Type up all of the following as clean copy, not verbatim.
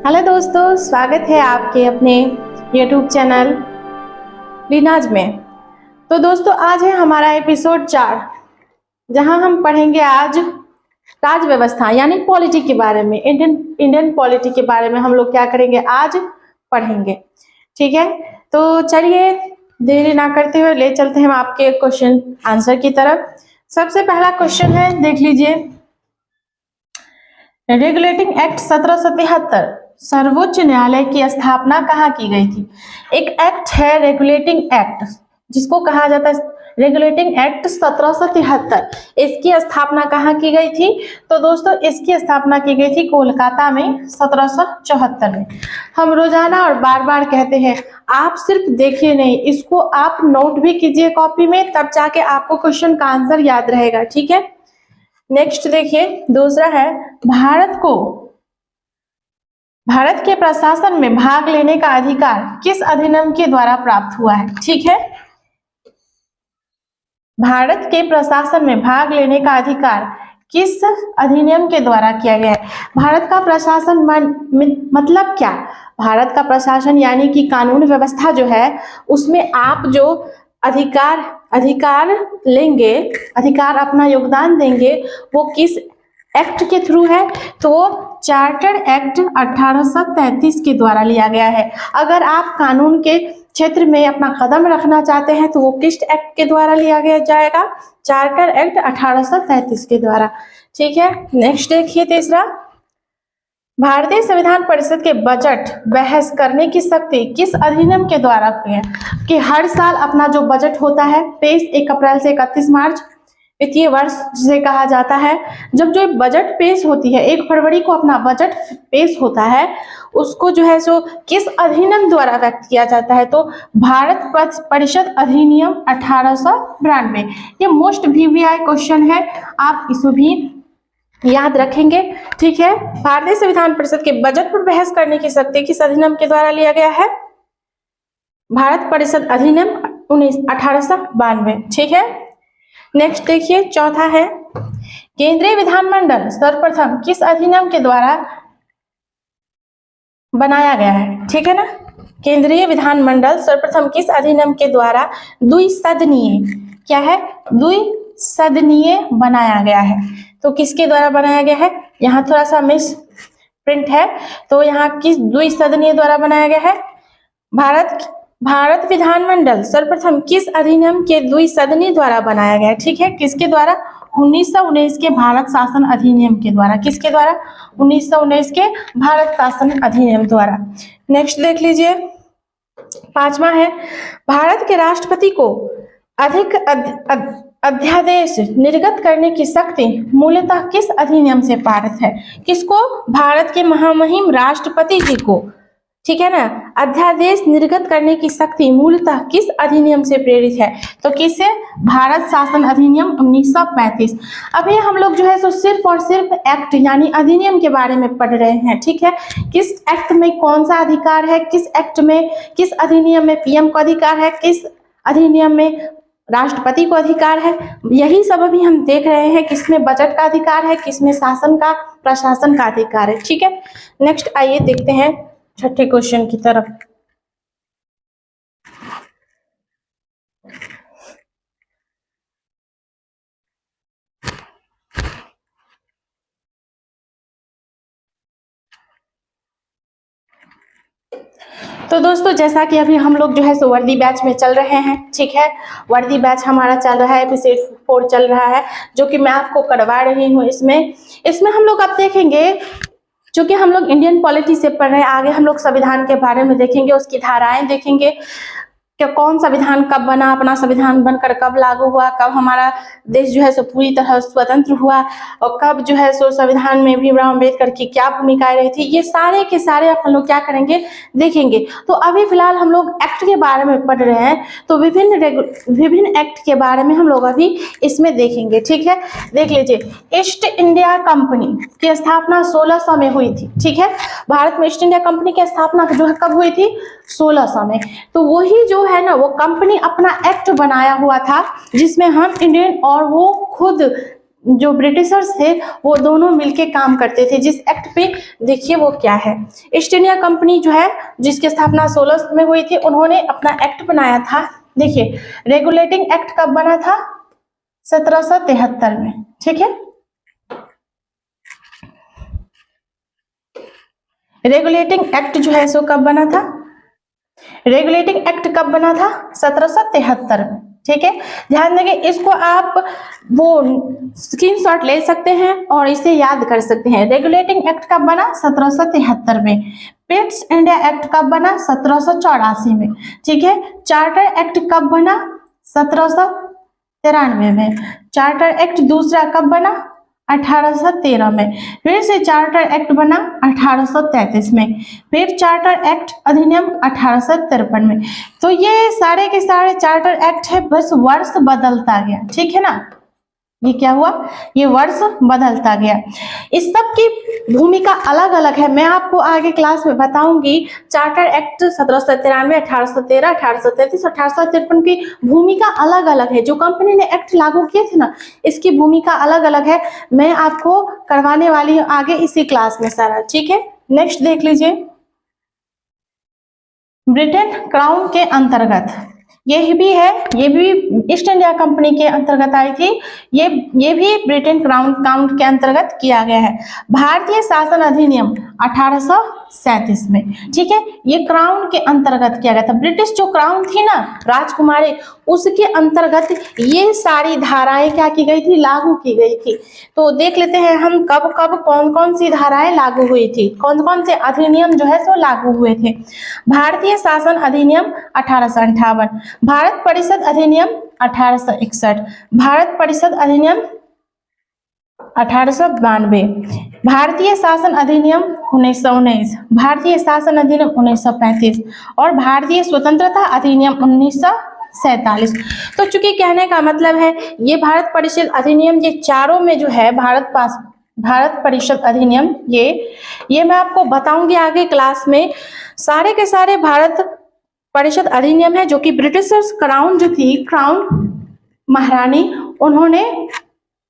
Hello दोस्तों, स्वागत है आपके अपने YouTube चैनल लीनाज में। तो दोस्तों, आज है हमारा एपिसोड 4, जहां हम पढ़ेंगे आज राज व्यवस्था यानी पॉलिटी के बारे में। इंडियन पॉलिटी के बारे में हम लोग क्या करेंगे, आज पढ़ेंगे। ठीक है, तो चलिए देरी ना करते हुए ले चलते हैं हम आपके क्वेश्चन आंसर की तरफ। सबसे पहला क्वेश्चन है, देख लीजिए। रेगुलेटिंग एक्ट 1773 सर्वोच्च न्यायालय की स्थापना कहाँ की गई थी? एक एक्ट है रेगुलेटिंग एक्ट, जिसको कहा जाता है रेगुलेटिंग एक्ट 1773। इसकी स्थापना कहाँ की गई थी? तो दोस्तों, इसकी स्थापना की गई थी कोलकाता में 1774 में। हम रोजाना और बार बार कहते हैं, आप सिर्फ देखिए नहीं, इसको आप नोट भी कीजिए कॉपी में, तब जाके आपको क्वेश्चन का आंसर याद रहेगा। ठीक है, नेक्स्ट देखिए, दूसरा है, भारत के प्रशासन में भाग लेने का अधिकार किस अधिनियम के द्वारा प्राप्त हुआ है? ठीक है, भारत के प्रशासन में भाग लेने का अधिकार किस अधिनियम के द्वारा किया गया है? भारत का प्रशासन मतलब क्या? भारत का प्रशासन यानी कि कानून व्यवस्था जो है, उसमें आप जो अधिकार लेंगे, अधिकार अपना योगदान देंगे, वो किस एक्ट के थ्रू है? तो वो चार्टर एक्ट 1833 के द्वारा लिया गया है। अगर आप कानून के क्षेत्र में अपना कदम रखना चाहते हैं तो वो किस एक्ट के द्वारा लिया गया जाएगा? चार्टर एक्ट 1833 के द्वारा। ठीक है, नेक्स्ट देखिए, तीसरा, भारतीय संविधान परिषद के बजट बहस करने की शक्ति किस अधिनियम के द्वारा है? कि हर साल अपना जो बजट होता है पेश 1 अप्रैल से 31 मार्च वित्तीय वर्ष जिसे कहा जाता है, जब जो बजट पेश होती है 1 फरवरी को अपना बजट पेश होता है, उसको जो है सो किस अधिनियम द्वारा व्यक्त किया जाता है? तो भारत परिषद अधिनियम 1892। ये मोस्ट VVI क्वेश्चन है, आप इसको भी याद रखेंगे। ठीक है, भारतीय संविधान परिषद के बजट पर बहस करने की शक्ति किस अधिनियम के द्वारा लिया गया है? भारत परिषद अधिनियम 1892। ठीक है, नेक्स्ट देखिए, चौथा है, केंद्रीय विधानमंडल सर्वप्रथम किस अधिनियम के द्वारा बनाया गया है? ठीक है ना, केंद्रीय विधानमंडल सर्वप्रथम किस अधिनियम के द्वारा द्विसदनीय, क्या है, द्विसदनीय बनाया गया है? तो किसके द्वारा बनाया गया है? यहाँ थोड़ा सा मिस प्रिंट है, तो यहाँ किस द्विसदनीय द्वारा बनाया गया है? भारत विधानमंडल सर्वप्रथम किस अधिनियम के द्विसदनी द्वारा बनाया गया है? ठीक है, किसके द्वारा? 1919 के भारत शासन अधिनियम के द्वारा। किसके द्वारा? 1919 के भारत शासन अधिनियम द्वारा। नेक्स्ट देख लीजिए, पांचवा है, भारत के राष्ट्रपति को अधिक अध्यादेश निर्गत करने की शक्ति मूलतः किस अधिनियम से पारित है? किसको? भारत के महामहिम राष्ट्रपति जी को, ठीक है ना, अध्यादेश निर्गत करने की शक्ति मूलतः किस अधिनियम से प्रेरित है? तो किससे? भारत शासन अधिनियम 1935। अभी हम लोग जो है सो सिर्फ और सिर्फ एक्ट यानी अधिनियम के बारे में पढ़ रहे हैं। ठीक है, किस एक्ट में कौन सा अधिकार है, किस एक्ट में, किस अधिनियम में PM को अधिकार है, किस अधिनियम में राष्ट्रपति को अधिकार है, यही सब अभी हम देख रहे हैं। किसमें बजट का अधिकार है, किसमें शासन का, प्रशासन का अधिकार है। ठीक है, नेक्स्ट आइए देखते हैं छठे क्वेश्चन की तरफ। तो दोस्तों, जैसा कि अभी हम लोग जो है सो वर्दी बैच में चल रहे हैं। ठीक है, वर्दी बैच हमारा चल रहा है, एपिसोड 4 चल रहा है, जो कि मैं आपको करवा रही हूँ। इसमें हम लोग अब देखेंगे, चूंकि हम लोग इंडियन पॉलिटी से पढ़ रहे हैं, आगे हम लोग संविधान के बारे में देखेंगे, उसकी धाराएं देखेंगे कि कौन संविधान कब बना, अपना संविधान बनकर कब लागू हुआ, कब हमारा देश जो है सो पूरी तरह स्वतंत्र हुआ, और कब जो है सो संविधान में भीमराव अम्बेडकर की क्या भूमिकाएं रही थी। ये सारे के सारे हम लोग क्या करेंगे, देखेंगे। तो अभी फिलहाल हम लोग एक्ट के बारे में पढ़ रहे हैं, तो विभिन्न एक्ट के बारे में हम लोग अभी इसमें देखेंगे। ठीक है, देख लीजिए, ईस्ट इंडिया कंपनी की स्थापना 1600 में हुई थी। ठीक है, भारत में ईस्ट इंडिया कंपनी की स्थापना जो है कब हुई थी? 1600 में। तो वही जो है ना, वो कंपनी अपना एक्ट बनाया हुआ था, जिसमें हम इंडियन, और वो खुद जो ब्रिटिशर्स थे वो दोनों मिलके काम करते थे। जिस एक्ट पे, देखिए वो क्या है, ईस्ट इंडिया कंपनी जो है जिसकी स्थापना 16 में हुई थी, उन्होंने अपना एक्ट बनाया था। देखिए रेगुलेटिंग एक्ट कब बना था? 1773 में। ठीक है, रेगुलेटिंग एक्ट जो है सो कब बना था? रेगुलेटिंग एक्ट कब बना था? 1773 में। ठीक है, ध्यान देंगे, इसको आप वो स्क्रीनशॉट ले सकते हैं और इसे याद कर सकते हैं। रेगुलेटिंग एक्ट कब बना? 1773 में। पिट्स इंडिया एक्ट कब बना? 1784 में। ठीक है, चार्टर एक्ट कब बना? 1793 में। चार्टर एक्ट दूसरा कब बना? 1813 में। फिर से चार्टर एक्ट बना 1833 में। फिर चार्टर एक्ट अधिनियम 1853 में। तो ये सारे के सारे चार्टर एक्ट है, बस वर्ष बदलता गया। ठीक है ना, ये क्या हुआ? ये वर्ष बदलता गया। इस सब की भूमिका अलग अलग है, मैं आपको आगे क्लास में बताऊंगी। चार्टर एक्ट 1793, 1813, 1833, 1853 की भूमिका अलग अलग है। जो कंपनी ने एक्ट लागू किए थे ना, इसकी भूमिका अलग अलग है। मैं आपको करवाने वाली हूँ आगे इसी क्लास में सारा। ठीक है, नेक्स्ट देख लीजिए। ब्रिटेन क्राउन के अंतर्गत, ये भी है, ये भी ईस्ट इंडिया कंपनी के अंतर्गत आई थी। ये भी ब्रिटेन क्राउन के अंतर्गत किया गया है। भारतीय शासन अधिनियम 1837 में। ठीक है, ये क्राउन के अंतर्गत किया गया था। ब्रिटिश जो क्राउन थी ना, राजकुमारी, उसके अंतर्गत ये सारी धाराएं क्या की गई थी? लागू की गई थी। तो देख लेते हैं हम कब कब कौन कौन सी धाराएं लागू हुई थी, कौन कौन से अधिनियम जो है सो लागू हुए थे। भारतीय शासन अधिनियम 1858, भारत परिषद अधिनियम 1861, भारत परिषद अधिनियम 1892, भारतीय शासन अधिनियम 1919, भारतीय शासन अधिनियम 1935 और भारतीय स्वतंत्रता अधिनियम 1947। तो चूंकि कहने का मतलब है ये भारत परिषद अधिनियम, ये चारों में जो है भारत परिषद अधिनियम, ये मैं आपको बताऊंगी आगे क्लास में। सारे के सारे भारत परिषद अधिनियम है जो कि ब्रिटिशर्स क्राउन जो थी, क्राउन महारानी, उन्होंने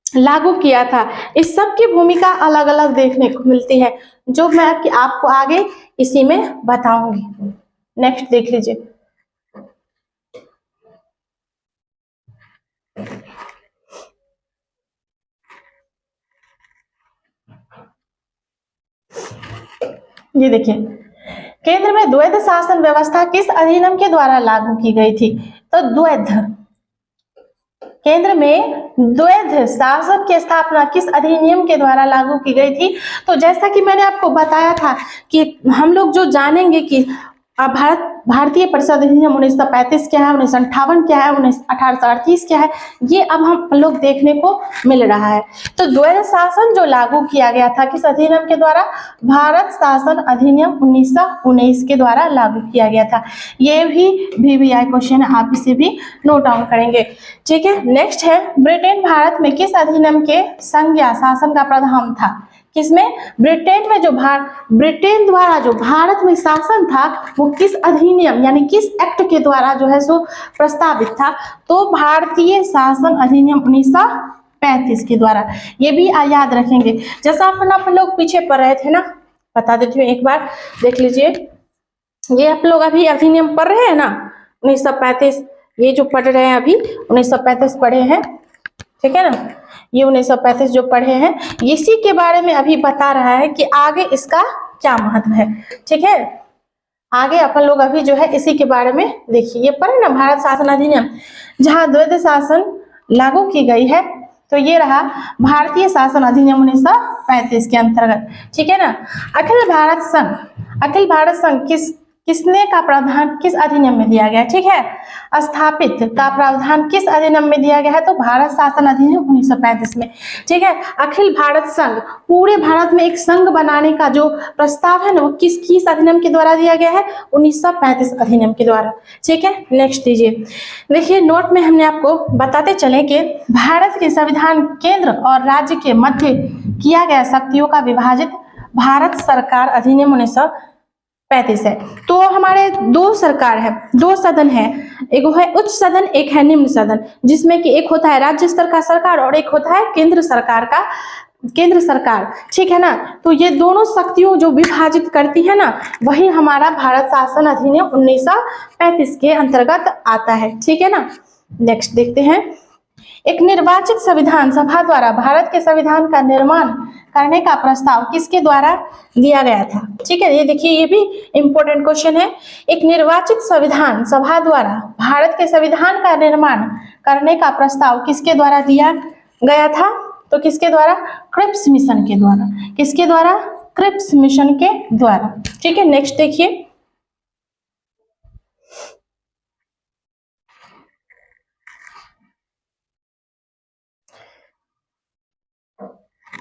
लागू किया था। इस सब की भूमिका अलग अलग देखने को मिलती है, जो मैं आपको आगे इसी में बताऊंगी। नेक्स्ट देख लीजिए। ये देखिए, केंद्र में द्वैध शासन व्यवस्था किस अधिनियम के द्वारा लागू की गई थी? तो केंद्र में द्वैध शासन की स्थापना किस अधिनियम के द्वारा लागू की गई थी? तो जैसा कि मैंने आपको बताया था कि हम लोग जो जानेंगे कि भारतीय परिषद अधिनियम 1935 क्या है, 1958 क्या है, 1838 क्या है, ये अब हम लोग देखने को मिल रहा है। तो द्वैध शासन जो लागू किया गया था किस अधिनियम के द्वारा? भारत शासन अधिनियम 1919 के द्वारा लागू किया गया था। ये भी VVI क्वेश्चन है, आप इसे भी नोट डाउन करेंगे। ठीक है, नेक्स्ट है, ब्रिटेन भारत में किस अधिनियम के संज्ञा शासन का प्रावधान था? किसमें? ब्रिटेन में ब्रिटेन द्वारा जो भारत में शासन था वो किस अधिनियम यानी किस एक्ट के द्वारा जो है सो प्रस्तावित था? तो भारतीय शासन अधिनियम 1935 के द्वारा। ये भी याद रखेंगे। जैसा अपन लोग पीछे पढ़ रहे थे ना, बता देती हूँ एक बार, देख लीजिए। ये आप लोग अभी अधिनियम पढ़ रहे हैं ना 1935, ये जो पढ़ रहे हैं अभी 1935 पढ़े हैं, ठीक है ना, ये 1935 जो पढ़े हैं, इसी के बारे में अभी बता रहा है कि आगे इसका क्या महत्व है। ठीक है, आगे अपन लोग अभी जो है इसी के बारे में देखिए। ये पढ़े ना भारत शासन अधिनियम, जहां द्वैध शासन लागू की गई है, तो ये रहा भारतीय शासन अधिनियम 1935 के अंतर्गत। ठीक है ना। अखिल भारत संघ किसने का प्रावधान किस अधिनियम में दिया गया? ठीक है, स्थापित का प्रावधान किस अधिनियम में दिया गया है? तो भारत शासन अधिनियम 1935 में। ठीक है, अखिल भारत संघ, पूरे भारत में एक संघ बनाने का जो प्रस्ताव है ना, वो किस अधिनियम के द्वारा दिया गया है? 1935 अधिनियम के द्वारा। ठीक है, नेक्स्ट दीजिए। देखिए, नोट में हमने आपको बताते चले कि भारत के संविधान केंद्र और राज्य के मध्य किया गया शक्तियों का विभाजित भारत सरकार अधिनियम 1935 1935 है। तो हमारे दो सरकार है, दो सदन है, एक है उच्च सदन, एक है निम्न सदन, जिसमें कि एक होता है राज्य स्तर का सरकार और एक होता है केंद्र सरकार, ठीक है ना। तो ये दोनों शक्तियों जो विभाजित करती है ना, वही हमारा भारत शासन अधिनियम 1935 के अंतर्गत आता है, ठीक है ना। नेक्स्ट देखते हैं, एक निर्वाचित संविधान सभा द्वारा भारत के संविधान का निर्माण करने का प्रस्ताव किसके द्वारा दिया गया था, ठीक है। ये देखिए, ये भी इंपॉर्टेंट क्वेश्चन है। एक निर्वाचित संविधान सभा द्वारा भारत के संविधान का निर्माण करने का प्रस्ताव किसके द्वारा दिया गया था, तो किसके द्वारा, क्रिप्स मिशन के द्वारा। किसके द्वारा, क्रिप्स मिशन के द्वारा, ठीक है। नेक्स्ट देखिए,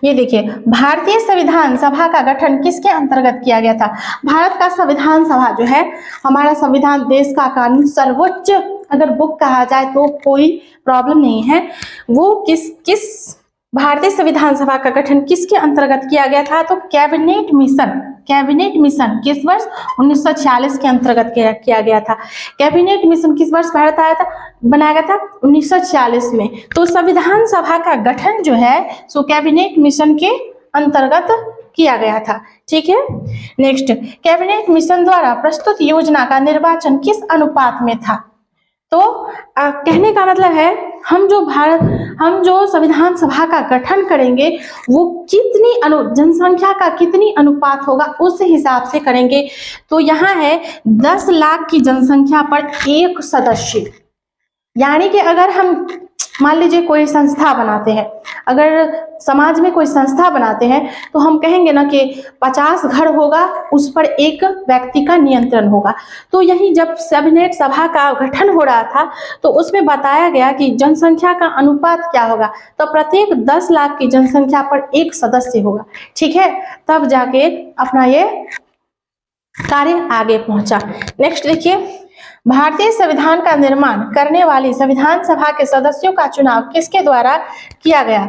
ये देखिए, भारतीय संविधान सभा का गठन किसके अंतर्गत किया गया था। भारत का संविधान सभा जो है, हमारा संविधान देश का कानून सर्वोच्च अगर बुक कहा जाए तो कोई प्रॉब्लम नहीं है। वो किस भारतीय संविधान सभा का गठन किसके अंतर्गत किया गया था, तो कैबिनेट मिशन किस वर्ष, 1946 के अंतर्गत किया गया था। कैबिनेट मिशन किस वर्ष भारत आया था, बनाया गया था 1946 में। तो संविधान सभा का गठन जो है सो कैबिनेट मिशन के अंतर्गत किया गया था, ठीक है। नेक्स्ट, कैबिनेट मिशन द्वारा प्रस्तुत योजना का निर्वाचन किस अनुपात में था। तो कहने का मतलब है, हम जो संविधान सभा का गठन करेंगे वो कितनी जनसंख्या का कितनी अनुपात होगा उस हिसाब से करेंगे। तो यहाँ है 10 लाख की जनसंख्या पर एक सदस्य, यानी कि अगर हम मान लीजिए कोई संस्था बनाते हैं, अगर समाज में कोई संस्था बनाते हैं तो हम कहेंगे ना कि 50 घर होगा, उस पर एक व्यक्ति का नियंत्रण होगा। तो यही जब कैबिनेट सभा का गठन हो रहा था तो उसमें बताया गया कि जनसंख्या का अनुपात क्या होगा, तो प्रत्येक 10 लाख की जनसंख्या पर एक सदस्य होगा, ठीक है। तब जाके अपना ये कार्य आगे पहुंचा। नेक्स्ट देखिए, भारतीय संविधान का निर्माण करने वाली संविधान सभा के सदस्यों का चुनाव किसके द्वारा किया गया।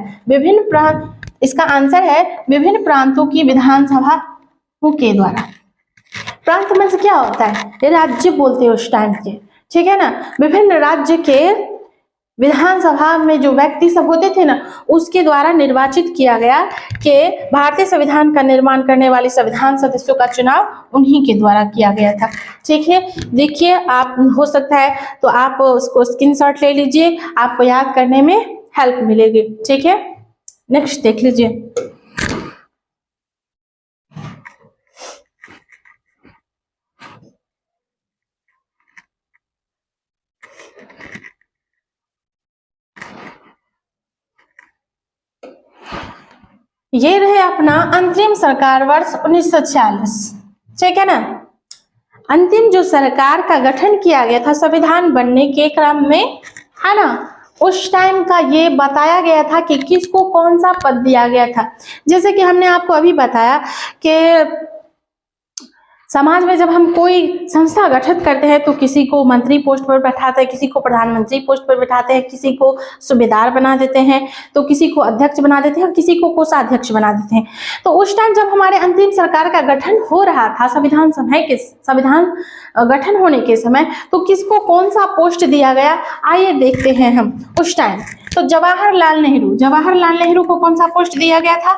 इसका आंसर है विभिन्न प्रांतों की विधानसभाओं के द्वारा। प्रांत में से क्या होता है, ये राज्य बोलते हैं उस टाइम के, ठीक है ना। विभिन्न राज्य के विधानसभा में जो व्यक्ति सब होते थे ना, उसके द्वारा निर्वाचित किया गया कि भारतीय संविधान का निर्माण करने वाले संविधान सदस्यों का चुनाव उन्हीं के द्वारा किया गया था, ठीक है। देखिए, आप हो सकता है तो आप उसको स्क्रीनशॉट ले लीजिए, आपको याद करने में हेल्प मिलेगी, ठीक है। नेक्स्ट देख लीजिए, ये रहे अपना अंतरिम सरकार वर्ष 1946, ठीक है ना। अंतिम जो सरकार का गठन किया गया था संविधान बनने के क्रम में, है ना, उस टाइम का ये बताया गया था कि किसको कौन सा पद दिया गया था। जैसे कि हमने आपको अभी बताया कि समाज में जब हम कोई संस्था गठित करते हैं तो किसी को मंत्री पोस्ट पर बैठाते हैं, किसी को प्रधानमंत्री पोस्ट पर बैठाते हैं, किसी को सूबेदार बना देते हैं, तो किसी को अध्यक्ष बना देते हैं और किसी को कोषाध्यक्ष बना देते हैं। तो उस टाइम जब हमारे अंतरिम सरकार का गठन हो रहा था, संविधान गठन होने के समय, तो किसको कौन सा पोस्ट दिया गया, आइए देखते हैं हम। उस टाइम तो जवाहरलाल नेहरू को कौन सा पोस्ट दिया गया था,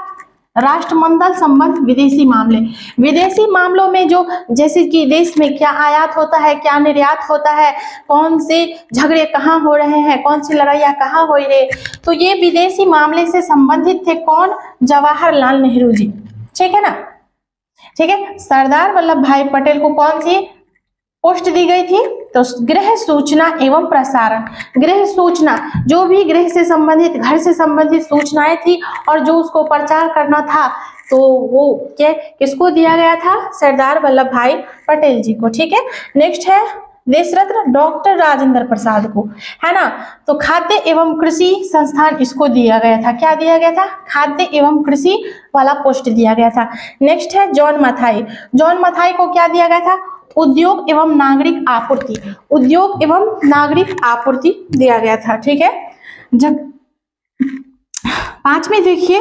राष्ट्रमंडल संबंध विदेशी मामलों में जो जैसे कि देश में क्या आयात होता है, क्या निर्यात होता है, कौन से झगड़े कहाँ हो रहे हैं, कौन सी लड़ाइयाँ कहाँ हो रही है, तो ये विदेशी मामले से संबंधित थे कौन, जवाहरलाल नेहरू जी, ठीक है ना। ठीक है, सरदार वल्लभ भाई पटेल को कौन सी पोस्ट दी गई थी, तो गृह सूचना एवं प्रसारण। गृह सूचना, जो भी गृह से संबंधित, घर से संबंधित सूचनाएं थी और जो उसको प्रचार करना था, तो वो किसको दिया गया था, सरदार वल्लभ भाई पटेल जी को, ठीक है। नेक्स्ट है देश रत्न डॉक्टर राजेंद्र प्रसाद को, है ना। तो खाद्य एवं कृषि संस्थान इसको दिया गया था, क्या दिया गया था, खाद्य एवं कृषि वाला पोस्ट दिया गया था। नेक्स्ट है जॉन मथाई को क्या दिया गया था, उद्योग एवं नागरिक आपूर्ति दिया गया था, ठीक है। जब 5 में देखिए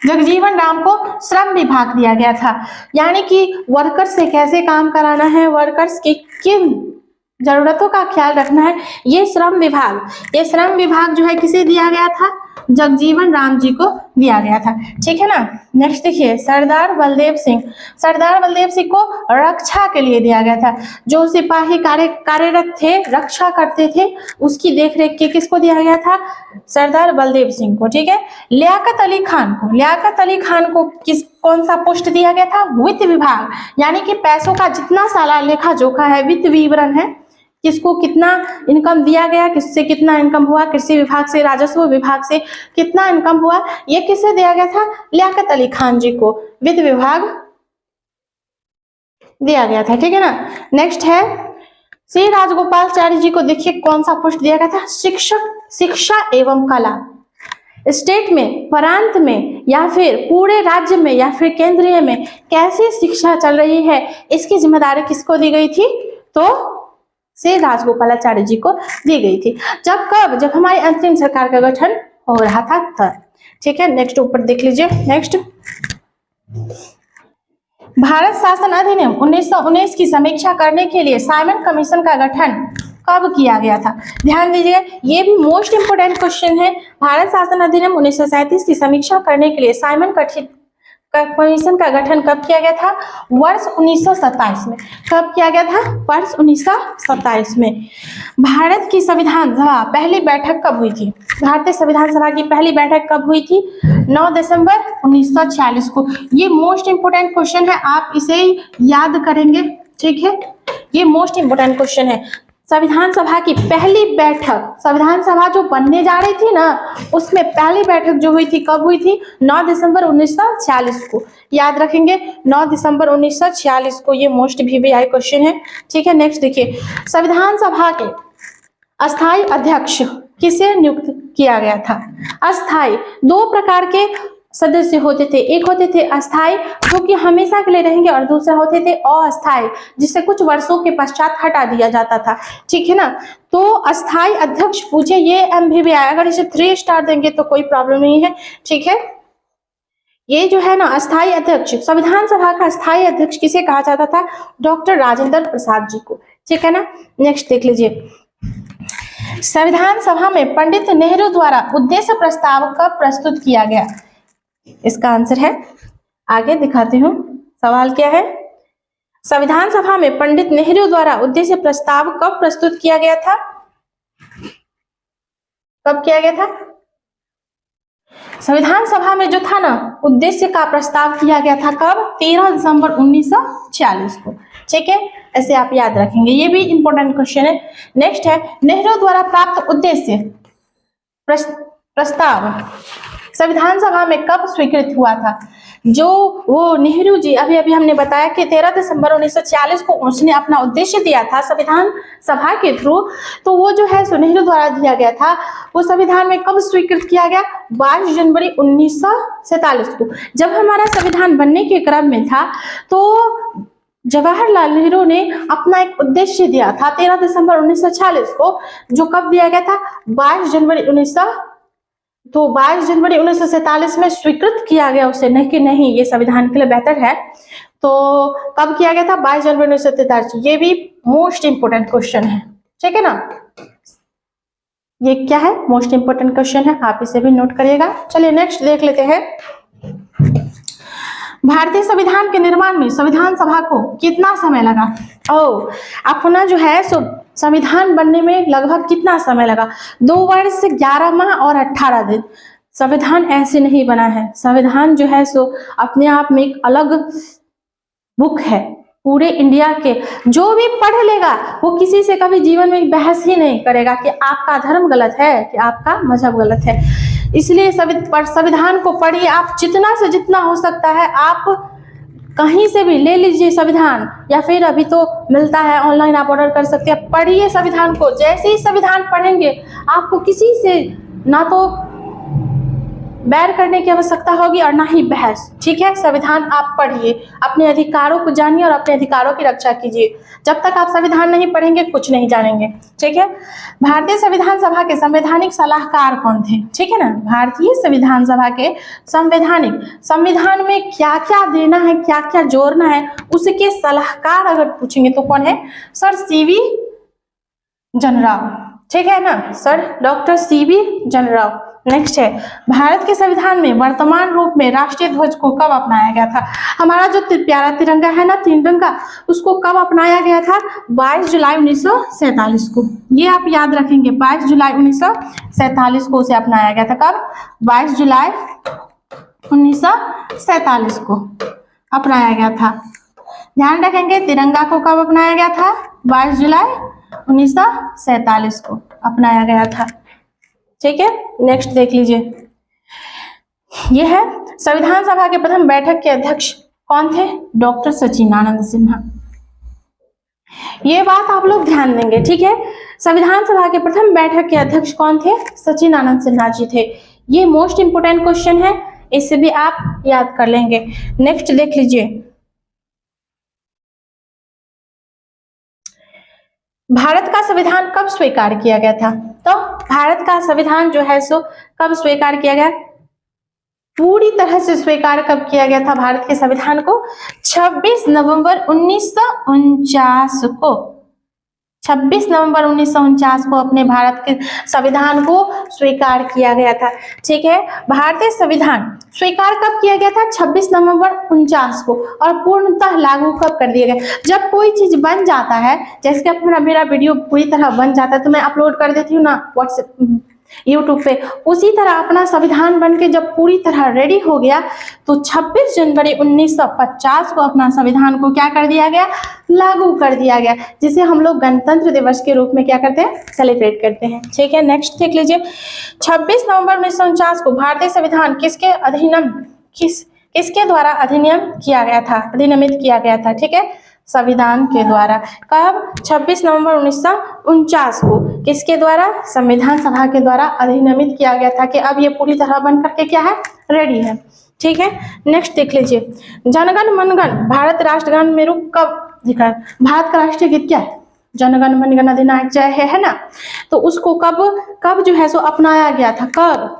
जगजीवन राम को श्रम विभाग दिया गया था, यानी कि वर्कर्स से कैसे काम कराना है, वर्कर्स की किन जरूरतों का ख्याल रखना है, ये श्रम विभाग जो है किसे दिया गया था, जगजीवन राम जी को दिया गया था। ठीक है ना। नेक्स्ट देखिए, सरदार बलदेव सिंह को रक्षा के लिए दिया गया था। जो सिपाही कार्यरत थे, रक्षा करते थे, उसकी देखरेख के किसको दिया गया था, सरदार बलदेव सिंह को। ठीक है। लियाकत अली खान को कौन सा पोस्ट दिया गया था, वित्त विभाग, यानी कि पैसों का जितना सारा लेखा जोखा है, वित्त विवरण है, किसको कितना इनकम दिया गया, किससे कितना इनकम हुआ, कृषि विभाग से, राजस्व विभाग से कितना इनकम हुआ, ये किसे दिया गया था, लियाकत अली खान जी को वित्त विभाग दिया गया था। ठीक है ना। नेक्स्ट है श्री राजगोपालाचारी जी को, देखिए कौन सा पोस्ट दिया गया था, शिक्षा एवं कला। स्टेट में, प्रांत में, या फिर पूरे राज्य में, या फिर केंद्रीय में कैसी शिक्षा चल रही है, इसकी जिम्मेदारी किसको दी गई थी, तो श्री राजगोपालाचारी जी को दी गई थी। जब हमारी अंतरिम सरकार का गठन हो रहा था तब। ठीक है। नेक्स्ट ऊपर देख लीजिए। नेक्स्ट, भारत शासन अधिनियम 1919 की समीक्षा करने के लिए साइमन कमीशन का गठन कब किया गया था, ध्यान दीजिए, ये भी मोस्ट इंपोर्टेंट क्वेश्चन है। भारत शासन अधिनियम 1937 की समीक्षा करने के लिए साइमन कमीशन का गठन कब किया गया था, वर्ष 1927 में। कब किया गया था, वर्ष 1927 में। भारत की संविधान सभा पहली बैठक कब हुई थी, भारतीय संविधान सभा की पहली बैठक कब हुई थी, 9 दिसंबर 1946 को। ये मोस्ट इंपोर्टेंट क्वेश्चन है, आप इसे याद करेंगे। ठीक है, ये मोस्ट इंपोर्टेंट क्वेश्चन है। संविधान सभा की पहली बैठक, संविधान सभा जो बनने जा रही थी ना, उसमें पहली बैठक जो हुई थी कब हुई थी, 9 दिसंबर 1946 को। याद रखेंगे 9 दिसंबर 1946 को, ये मोस्ट VVI क्वेश्चन है। ठीक है। नेक्स्ट देखिए, संविधान सभा के अस्थायी अध्यक्ष किसे नियुक्त किया गया था। अस्थायी, दो प्रकार के सदस्य होते थे, एक होते थे अस्थायी जो कि हमेशा के लिए रहेंगे, और दूसरे होते थे अस्थायी जिसे कुछ वर्षों के पश्चात हटा दिया जाता था। ठीक है ना। तो अस्थायी अध्यक्ष पूछे, ये MVVI, अगर इसे 3 स्टार देंगे तो कोई प्रॉब्लम नहीं है। ठीक है। ये जो है ना अस्थायी अध्यक्ष, संविधान सभा का अस्थायी अध्यक्ष किसे कहा जाता था, डॉक्टर राजेंद्र प्रसाद जी को। ठीक है ना। नेक्स्ट देख लीजिए, संविधान सभा में पंडित नेहरू द्वारा उद्देश्य प्रस्ताव कब प्रस्तुत किया गया, इसका आंसर है, आगे दिखाती हूँ सवाल क्या है। संविधान सभा में पंडित नेहरू द्वारा उद्देश्य प्रस्ताव कब प्रस्तुत किया गया था, कब किया गया था, संविधान सभा में जो था ना उद्देश्य का प्रस्ताव किया गया था कब, 13 दिसंबर 1946 को। ठीक है, ऐसे आप याद रखेंगे, ये भी इंपॉर्टेंट क्वेश्चन है। नेक्स्ट है, नेहरू द्वारा प्राप्त उद्देश्य प्रस्ताव संविधान सभा में कब स्वीकृत हुआ था। जो वो नेहरू जी, अभी हमने बताया कि 13 दिसंबर 1946 को उसने अपना उद्देश्य दिया था संविधान सभा के थ्रू, तो वो जो है सो नेहरू द्वारा दिया गया था, वो संविधान में कब स्वीकृत किया गया, 22 जनवरी 1947 को। जब हमारा संविधान बनने के क्रम में था तो जवाहरलाल नेहरू ने अपना एक उद्देश्य दिया था 13 दिसंबर 1946 को, जो कब दिया गया था, 22 जनवरी 1947 में स्वीकृत किया गया उसे, नहीं कि नहीं ये संविधान के लिए बेहतर है, तो कब किया गया था, 22 जनवरी 1947। ये भी मोस्ट इंपोर्टेंट क्वेश्चन है। ठीक है ना, ये क्या है, मोस्ट इंपोर्टेंट क्वेश्चन है, आप इसे भी नोट करिएगा। चलिए नेक्स्ट देख लेते हैं, भारतीय संविधान के निर्माण में संविधान सभा को कितना समय लगा। अपना जो है सो संविधान बनने में लगभग कितना समय लगा, 2 वर्ष 11 माह और 18 दिन। संविधान ऐसे नहीं बना है, संविधान जो है सो अपने आप में एक अलग बुक है। पूरे इंडिया के जो भी पढ़ लेगा वो किसी से कभी जीवन में बहस ही नहीं करेगा कि आपका धर्म गलत है, कि आपका मजहब गलत है। इसलिए संविधान को पढ़िए, आप जितना से जितना हो सकता है आप कहीं से भी ले लीजिए संविधान, या फिर अभी तो मिलता है ऑनलाइन, आप ऑर्डर कर सकते हैं। पढ़िए संविधान को, जैसे ही संविधान पढ़ेंगे आपको किसी से ना तो बैर करने की आवश्यकता होगी और ना ही बहस। ठीक है, संविधान आप पढ़िए, अपने अधिकारों को जानिए और अपने अधिकारों की रक्षा कीजिए। जब तक आप संविधान नहीं पढ़ेंगे कुछ नहीं जानेंगे। ठीक है, भारतीय संविधान सभा के संवैधानिक सलाहकार कौन थे? ठीक है ना, भारतीय संविधान सभा के संवैधानिक, संविधान में क्या क्या देना है, क्या क्या जोड़ना है, उसके सलाहकार अगर पूछेंगे तो कौन है? Sir C V Janrao. ठीक है ना, sir doctor C V Janrao. Next है, भारत के संविधान में वर्तमान रूप में राष्ट्रीय ध्वज को कब अपनाया गया था? हमारा जो प्यारा तिरंगा है ना, 3 रंग का, उसको कब अपनाया गया था? 22 जुलाई 1947 को। ये आप याद रखेंगे, 22 जुलाई 1947 को उसे अपनाया गया था। कब? 22 जुलाई 1947 को अपनाया गया था। ध्यान रखेंगे, तिरंगा को कब अपनाया गया था? 22 जुलाई 1947 को अपनाया गया था। ठीक है, नेक्स्ट देख लीजिए, यह है संविधान सभा के प्रथम बैठक के अध्यक्ष कौन थे? डॉक्टर सचिदानंद सिन्हा। ये बात आप लोग ध्यान देंगे। ठीक है, संविधान सभा के प्रथम बैठक के अध्यक्ष कौन थे? सचिदानंद सिन्हा जी थे। ये मोस्ट इंपोर्टेंट क्वेश्चन है, इससे भी आप याद कर लेंगे। नेक्स्ट देख लीजिए, भारत का संविधान कब स्वीकार किया गया था? तो भारत का संविधान जो है सो कब स्वीकार किया गया? पूरी तरह से स्वीकार कब किया गया था भारत के संविधान को? 26 नवंबर 1949 को। 26 नवंबर 1949 को अपने भारत के संविधान को स्वीकार किया गया था। ठीक है, भारतीय संविधान स्वीकार कब किया गया था? 26 नवंबर 49 को। और पूर्णतः लागू कब कर दिया गया? जब कोई चीज बन जाता है, जैसे कि अपना मेरा वीडियो पूरी तरह बन जाता है तो मैं अपलोड कर देती हूँ ना व्हाट्सएप यूट्यूब पे, उसी तरह अपना संविधान बन के जब पूरी तरह रेडी हो गया तो 26 जनवरी 1950 को अपना संविधान को क्या कर दिया गया? लागू कर दिया गया, जिसे हम लोग गणतंत्र दिवस के रूप में क्या करते हैं? सेलिब्रेट करते हैं। ठीक है, नेक्स्ट देख लीजिए, 26 नवंबर 1949 को भारतीय संविधान किसके द्वारा अधिनियम किया गया था? अधिनियमित किया गया था। ठीक है, संविधान के द्वारा। कब? 26 नवंबर 1949 को किसके द्वारा? संविधान सभा के द्वारा अधिनियमित किया गया था कि अब ये पूरी तरह बन करके क्या है? रेडी है। ठीक है, नेक्स्ट देख लीजिए, जनगण मनगण भारत राष्ट्रगान में रूप कब दिखा? भारत का राष्ट्रीय गीत क्या है? जनगण मनगण अधिनायक जय है ना, तो उसको कब जो है सो अपनाया गया था? कब?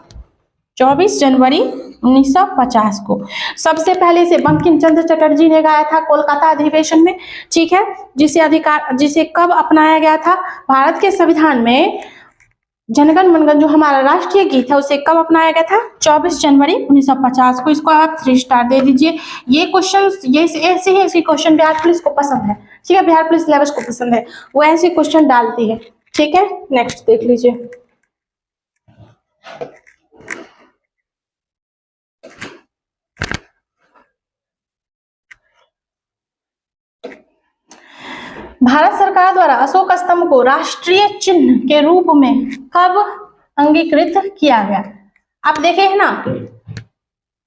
24 जनवरी 1950 को। सबसे पहले से बंकिम चंद्र चटर्जी ने गाया था कोलकाता अधिवेशन में। ठीक है, जिसे कब अपनाया गया था? भारत के संविधान में जनगण मनगण जो हमारा राष्ट्रीय गीत है उसे कब अपनाया गया था? 24 जनवरी 1950 को। इसको आप 3 स्टार दे दीजिए। ये क्वेश्चन ऐसे ही ऐसे क्वेश्चन बिहार पुलिस को पसंद है। ठीक है, बिहार पुलिस सिलेबस को पसंद है, वो ऐसे क्वेश्चन डालती है। ठीक है, नेक्स्ट देख लीजिए, भारत सरकार द्वारा अशोक स्तंभ को राष्ट्रीय चिन्ह के रूप में कब अंगीकृत किया गया? आप देखे हैं ना,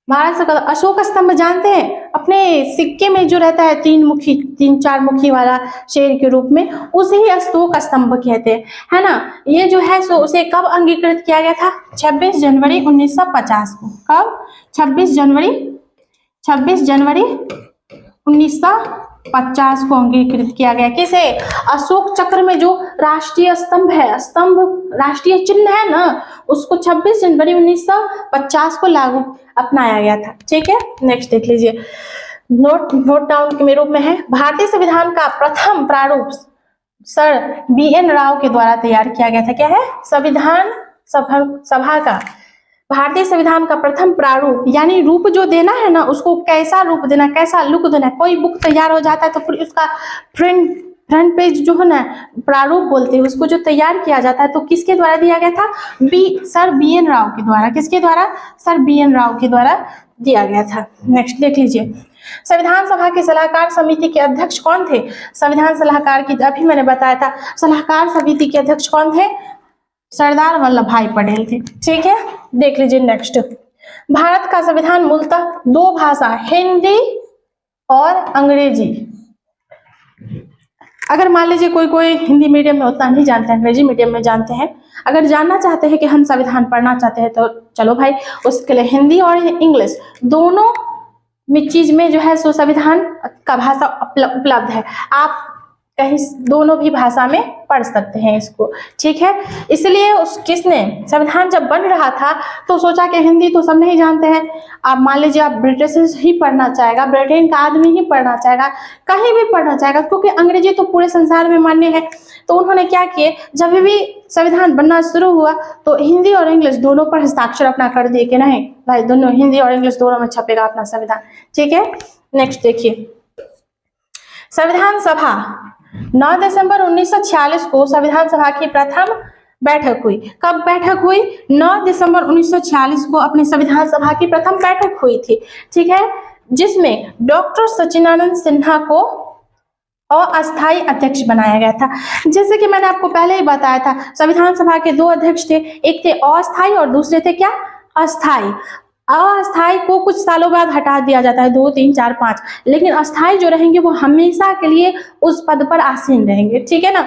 भारत सरकार अशोक स्तंभ जानते हैं, अपने सिक्के में जो रहता है 3-4 मुखी वाला शेर के रूप में, उसे ही अशोक स्तंभ कहते हैं, है ना। ये जो है सो उसे कब अंगीकृत किया गया था? 26 जनवरी 1950 को। कब? 26 जनवरी 1950 को अंगीकृत किया गया। किसे? अशोक चक्र में जो राष्ट्रीय स्तंभ है, स्तंभ राष्ट्रीय चिन्ह है ना, उसको 26 जनवरी 1950 को लागू अपनाया गया था। ठीक है, नेक्स्ट देख लीजिए, नोट डाउन के रूप में है, भारतीय संविधान का प्रथम प्रारूप सर BN राव के द्वारा तैयार किया गया था। क्या है? संविधान सभा का भारतीय संविधान का प्रथम प्रारूप, यानी रूप जो देना है ना, उसको कैसा रूप देना, कैसा लुक देना। कोई बुक तैयार हो जाता है तो फिर उसका फ्रंट पेज जो है ना, प्रारूप बोलते हैं उसको, जो तैयार किया जाता है, तो किसके द्वारा दिया गया था? सर BN राव के द्वारा। किसके द्वारा? सर BN राव के द्वारा दिया गया था। नेक्स्ट देख लीजिए, संविधान सभा की सलाहकार समिति के अध्यक्ष कौन थे? संविधान सलाहकार की, अभी मैंने बताया था, सलाहकार समिति के अध्यक्ष कौन थे? सरदार वल्लभ भाई पटेल थे। ठीक है, देख लीजिए नेक्स्ट, भारत का संविधान मूलतः 2 भाषा, हिंदी और अंग्रेजी, अगर मान लीजिए कोई कोई हिंदी मीडियम में उतना नहीं जानते हैं, अंग्रेजी मीडियम में जानते हैं, अगर जानना चाहते हैं कि हम संविधान पढ़ना चाहते हैं तो चलो भाई, उसके लिए हिंदी और इंग्लिश दोनों में चीज में जो है सो संविधान का भाषा उपलब्ध है। आप कहीं दोनों भी भाषा में पढ़ सकते हैं इसको, ठीक है। इसलिए उस किसने संविधान जब बन रहा था तो सोचा कि हिंदी तो सब नहीं जानते हैं, आप मान लीजिए आप ब्रिटिश ही पढ़ना चाहेगा, ब्रिटेन का आदमी ही पढ़ना चाहेगा, कहीं भी पढ़ना चाहेगा, क्योंकि अंग्रेजी तो पूरे संसार में मान्य है। तो उन्होंने क्या किए, जब भी संविधान बनना शुरू हुआ तो हिंदी और इंग्लिश दोनों पर हस्ताक्षर अपना कर दिए कि नहीं भाई, दोनों हिंदी और इंग्लिश दोनों में छपेगा अपना संविधान, ठीक है। नेक्स्ट देखिए, संविधान सभा 9 दिसंबर 1946 को संविधान सभा की प्रथम बैठक हुई। कब बैठक हुई? 9 दिसंबर 1946 को अपने संविधान सभा की प्रथम बैठक हुई थी, ठीक है, जिसमें डॉक्टर सच्चिदानंद सिन्हा को अस्थायी अध्यक्ष बनाया गया था। जैसे कि मैंने आपको पहले ही बताया था, संविधान सभा के 2 अध्यक्ष थे, एक थे अस्थायी और दूसरे थे क्या? अस्थायी। अस्थायी को कुछ सालों बाद हटा दिया जाता है, 2, 3, 4, 5, लेकिन अस्थायी जो रहेंगे वो हमेशा के लिए उस पद पर आसीन रहेंगे, ठीक है ना।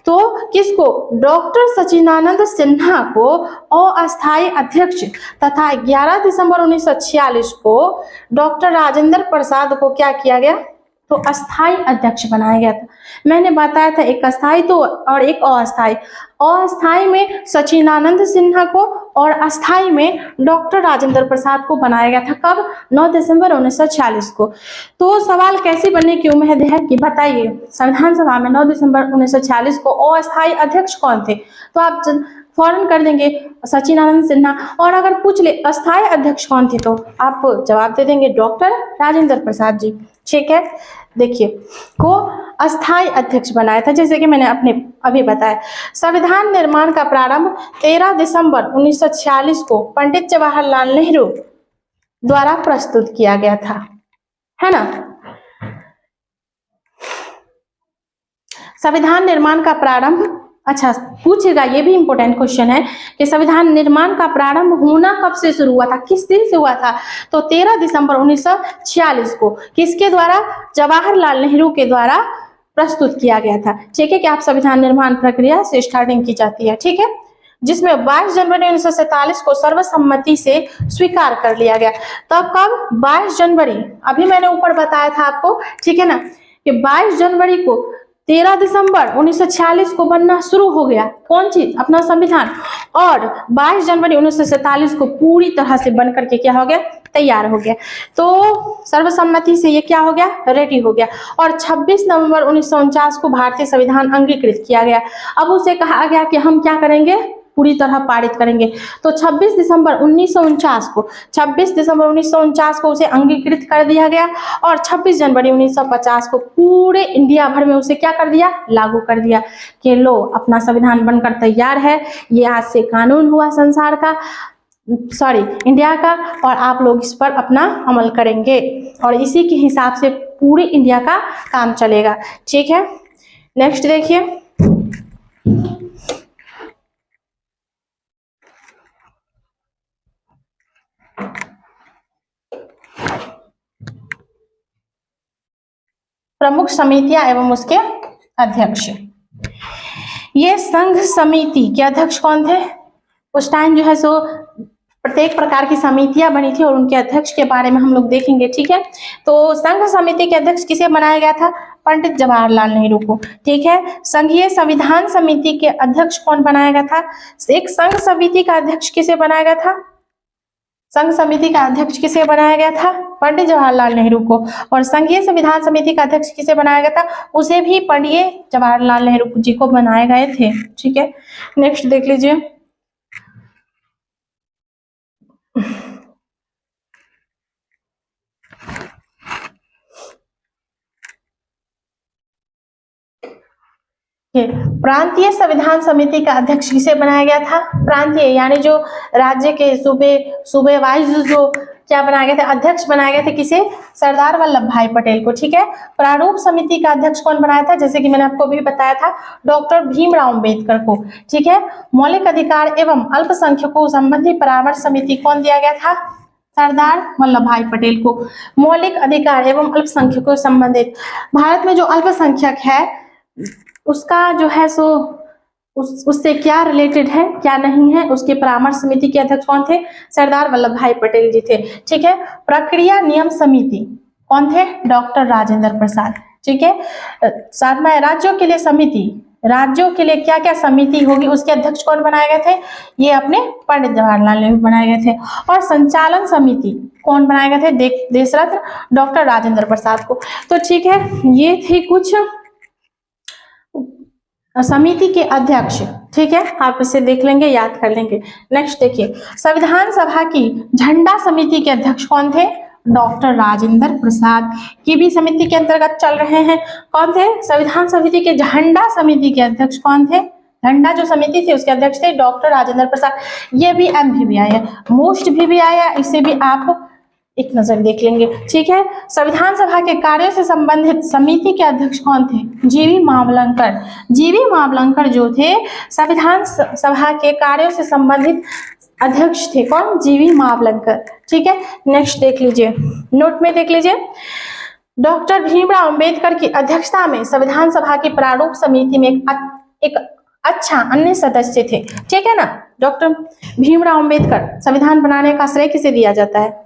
तो किसको? डॉक्टर सच्चिदानंद सिन्हा को अस्थायी अध्यक्ष तथा 11 दिसंबर 1946 को डॉक्टर राजेंद्र प्रसाद को क्या किया गया? तो अस्थायी अध्यक्ष बनाया गया था। मैंने बताया था एक अस्थायी तो और एक अस्थायी। अस्थायी में सच्चिदानंद सिन्हा को और अस्थायी में डॉक्टर राजेंद्र प्रसाद को बनाया गया था। कब? 9 दिसंबर 1946 को। तो सवाल कैसी बनने की उम्मीद है कि बताइए, संविधान सभा में 9 दिसंबर 1946 को अस्थायी अध्यक्ष कौन थे? तो आप फौरन कर देंगे सच्चिदानंद सिन्हा। और अगर पूछ ले अस्थायी अध्यक्ष कौन थे तो आप जवाब दे देंगे डॉक्टर राजेंद्र प्रसाद जी, ठीक है। देखिए, को अस्थायी अध्यक्ष बनाया था, जैसे कि मैंने अपने अभी बताया। संविधान निर्माण का प्रारंभ 13 दिसंबर 1946 को पंडित जवाहरलाल नेहरू द्वारा प्रस्तुत किया गया था, है ना। संविधान निर्माण का प्रारंभ, अच्छा पूछेगा, ये भी इंपॉर्टेंट क्वेश्चन है कि संविधान निर्माण का प्रारंभ होना कब से शुरू हुआ था, किस दिन से हुआ था? तो 13 दिसंबर 1946 को। किसके द्वारा? जवाहरलाल नेहरू के द्वारा प्रस्तुत किया गया था, ठीक है। कि आप संविधान निर्माण प्रक्रिया से स्टार्टिंग की जाती है, ठीक है, जिसमें 22 जनवरी 1947 को सर्वसम्मति से स्वीकार कर लिया गया। तब कब? 22 जनवरी, अभी मैंने ऊपर बताया था आपको, ठीक है ना, कि 22 जनवरी को 13 दिसंबर 1946 को बनना शुरू हो गया कौन चीज? अपना संविधान। और 22 जनवरी 1947 को पूरी तरह से बन करके क्या हो गया? तैयार हो गया। तो सर्वसम्मति से ये क्या हो गया? रेडी हो गया। और 26 नवंबर 1949 को भारतीय संविधान अंगीकृत किया गया। अब उसे कहा गया कि हम क्या करेंगे? पूरी तरह पारित करेंगे। तो 26 दिसंबर 1949 को उसे अंगीकृत कर दिया गया और 26 जनवरी 1950 को पूरे इंडिया भर में उसे क्या कर दिया? लागू कर दिया कि लो, अपना संविधान बनकर तैयार है, ये आज से कानून हुआ संसार का, सॉरी इंडिया का, और आप लोग इस पर अपना अमल करेंगे और इसी के हिसाब से पूरे इंडिया का काम चलेगा, ठीक है। नेक्स्ट देखिए, प्रमुख समितियां एवं उसके अध्यक्ष। ये संघ समिति के अध्यक्ष कौन थे? उस टाइम जो है सो प्रत्येक प्रकार की समितियां बनी थी और उनके अध्यक्ष के बारे में हम लोग देखेंगे, ठीक है। तो संघ समिति के अध्यक्ष किसे बनाया गया था? पंडित जवाहरलाल नेहरू को, ठीक है। संघीय संविधान समिति के अध्यक्ष कौन बनाया गया था? एक संघ समिति का अध्यक्ष किसे बनाया गया था? संघ समिति का अध्यक्ष किसे बनाया गया था? पंडित जवाहरलाल नेहरू को। और संघीय संविधान समिति का अध्यक्ष किसे बनाया गया था? उसे भी पंडित जवाहरलाल नेहरू जी को बनाए गए थे, ठीक है। नेक्स्ट देख लीजिए, प्रांतीय संविधान समिति का अध्यक्ष किसे बनाया गया था? प्रांतीय यानी जो राज्य के सूबे वाइज जो क्या बनाया गया था? अध्यक्ष बनाया गया था किसे? सरदार वल्लभ भाई पटेल को, ठीक है। प्रारूप समिति का अध्यक्ष कौन बनाया था? जैसे कि मैंने आपको भी बताया था, डॉक्टर भीमराव अंबेडकर को, ठीक है। मौलिक अधिकार एवं अल्पसंख्यकों संबंधी परामर्श समिति कौन दिया गया था? सरदार वल्लभ भाई पटेल को। मौलिक अधिकार एवं अल्पसंख्यकों संबंधित, भारत में जो अल्पसंख्यक है उसका जो है सो उससे क्या रिलेटेड है क्या नहीं है, उसके परामर्श समिति के अध्यक्ष कौन थे? सरदार वल्लभ भाई पटेल जी थे। ठीक है। प्रक्रिया नियम समिति कौन थे? डॉक्टर राजेंद्र प्रसाद। ठीक है। साथ में राज्यों के लिए समिति, राज्यों के लिए क्या क्या समिति होगी उसके अध्यक्ष कौन बनाए गए थे? ये अपने पंडित जवाहरलाल नेहरू बनाए गए थे। और संचालन समिति कौन बनाए गए थे? देश रत्न डॉक्टर राजेंद्र प्रसाद को। तो ठीक है, ये थी कुछ समिति के अध्यक्ष। ठीक है, आप इसे देख लेंगे, याद कर लेंगे। नेक्स्ट देखिए, संविधान सभा की झंडा समिति के अध्यक्ष कौन थे? डॉक्टर राजेंद्र प्रसाद। की भी समिति के अंतर्गत चल रहे हैं। कौन थे? संविधान समिति के झंडा समिति के अध्यक्ष कौन थे? झंडा जो समिति थी उसके अध्यक्ष थे डॉक्टर राजेंद्र प्रसाद। ये भी MVBI है, मोस्ट भी आया, इसे भी आप एक नजर देख लेंगे। ठीक है। संविधान सभा के कार्यों से संबंधित समिति के अध्यक्ष कौन थे? जीवी मावलंकर। जीवी मावलंकर जो थे संविधान सभा के कार्यों से संबंधित अध्यक्ष थे। कौन? जीवी मावलंकर। ठीक है। नेक्स्ट देख लीजिए, नोट में देख लीजिए, डॉक्टर भीमराव अंबेडकर की अध्यक्षता में संविधान सभा की प्रारूप समिति में एक अच्छा अन्य सदस्य थे। ठीक है ना। डॉक्टर भीमराव अंबेडकर, संविधान बनाने का श्रेय किसे दिया जाता है?